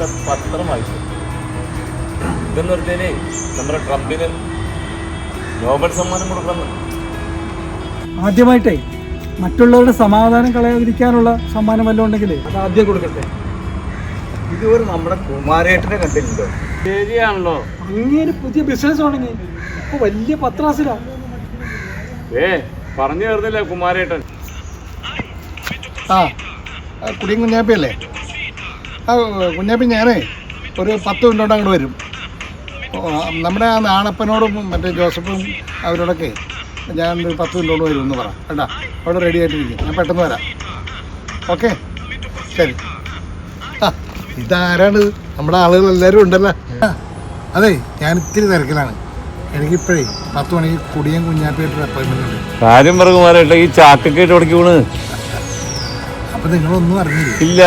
ഇന്നത്തെ പത്രം വായിച്ചു. ഇതെന്ന് പറഞ്ഞാലേ നമ്മുടെ ട്രംപിന് നോബൽ സമ്മാനം കൊടുക്കണം. ആദ്യമായിട്ടേ മറ്റുള്ളവരുടെ സമാധാനം കളയാതിരിക്കാനുള്ള സമ്മാനം വല്ലതും ഉണ്ടെങ്കിൽ അത് ആദ്യം കൊടുക്കട്ടെ. ഇതുവരെ നമ്മുടെ കുമാരേട്ടനെ കണ്ടില്ലല്ലോ. ശരിയാണല്ലോ. അങ്ങനെ പുതിയ ബിസിനസ് തുടങ്ങി, ഇപ്പൊ വലിയ പത്രാസിലാ. പറഞ്ഞു തീർന്നില്ല കുമാരേട്ടൻ. കുടിയും കുഞ്ഞാപ്പിയല്ലേ? കുഞ്ഞാപ്പി, ഞാനേ ഒരു 10 മിനിറ്റോടെ അങ്ങോട്ട് വരും. നമ്മുടെ ആ നാണപ്പനോടും മറ്റേ ജോസഫും അവരോടൊക്കെ ഞാൻ ഒരു 10 മിനിറ്റോട് വരും എന്ന് പറ കേട്ടാ. അവിടെ റെഡി ആയിട്ടിരിക്കും, ഞാൻ പെട്ടെന്ന് വരാം. ഓക്കെ, ശരി. ഇതാരാണ്? നമ്മുടെ ആളുകൾ എല്ലാവരും ഉണ്ടല്ലോ. അതെ, ഞാൻ ഇത്തിരി തിരക്കിലാണ്. എനിക്കിപ്പോഴേ 10 മണിക്ക് കുടിയും കുഞ്ഞാപ്പിയായിട്ടൊരു അപ്പോയിൻമെൻ്റ് ഉണ്ട്. കാര്യം പറ കുമാരേട്ട, ഈ ചാക്കൊക്കെ ഉടക്കി വീണ്. അപ്പം നിങ്ങളൊന്നും അറിഞ്ഞില്ല? ഇല്ല.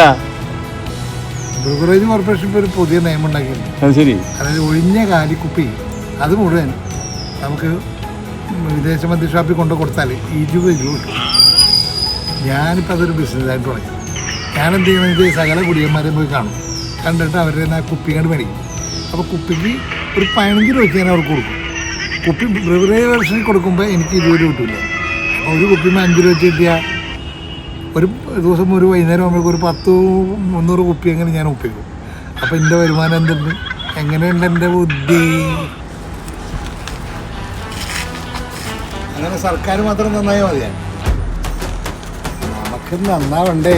ബ്രൂവറേജ് കോർപ്പറേഷൻ ഇപ്പോൾ ഒരു പുതിയ നിയമം ഉണ്ടാക്കിയിട്ടുണ്ട്. ശരി. അതായത് ഒഴിഞ്ഞ കാലിക്കുപ്പി അത് മുഴുവൻ നമുക്ക് വിദേശ മദ്യ ഷോപ്പിൽ കൊണ്ട് കൊടുത്താൽ 20 രൂപ കിട്ടും. ഞാനിപ്പോൾ അതൊരു ബിസിനസ്സായിട്ട് തുടങ്ങി. ഞാനെന്ത് ചെയ്യണമെങ്കിൽ സകല കുടിയന്മാരെയും പോയി കാണും. കണ്ടിട്ട് അവരുടെ ആ കുപ്പി കണ്ട് മേടിക്കും. അപ്പോൾ കുപ്പിക്ക് ഒരു 15 രൂപയ്ക്ക് ഞാൻ അവർക്ക് കൊടുക്കും. കുപ്പി ബ്രൂവറേജ് വെർഷനിൽ കൊടുക്കുമ്പോൾ എനിക്ക് 20 രൂപ കിട്ടില്ല. അപ്പോൾ ഒരു കുപ്പിയിൽ 5 രൂപ വെച്ച് കിട്ടിയാൽ ഒരു ദിവസം ഒരു വൈകുന്നേരം ആകുമ്പോഴേക്കും ഒരു 100-300 കുപ്പി അങ്ങനെ ഞാൻ ഒപ്പിക്കും. അപ്പോൾ എൻ്റെ വരുമാനം എന്തുണ്ട്? എങ്ങനെയുണ്ട് എൻ്റെ ബുദ്ധി? അങ്ങനെ സർക്കാർ മാത്രം നന്നായാൽ മതിയാണ്, നമുക്ക് നന്നാവണ്ടേ?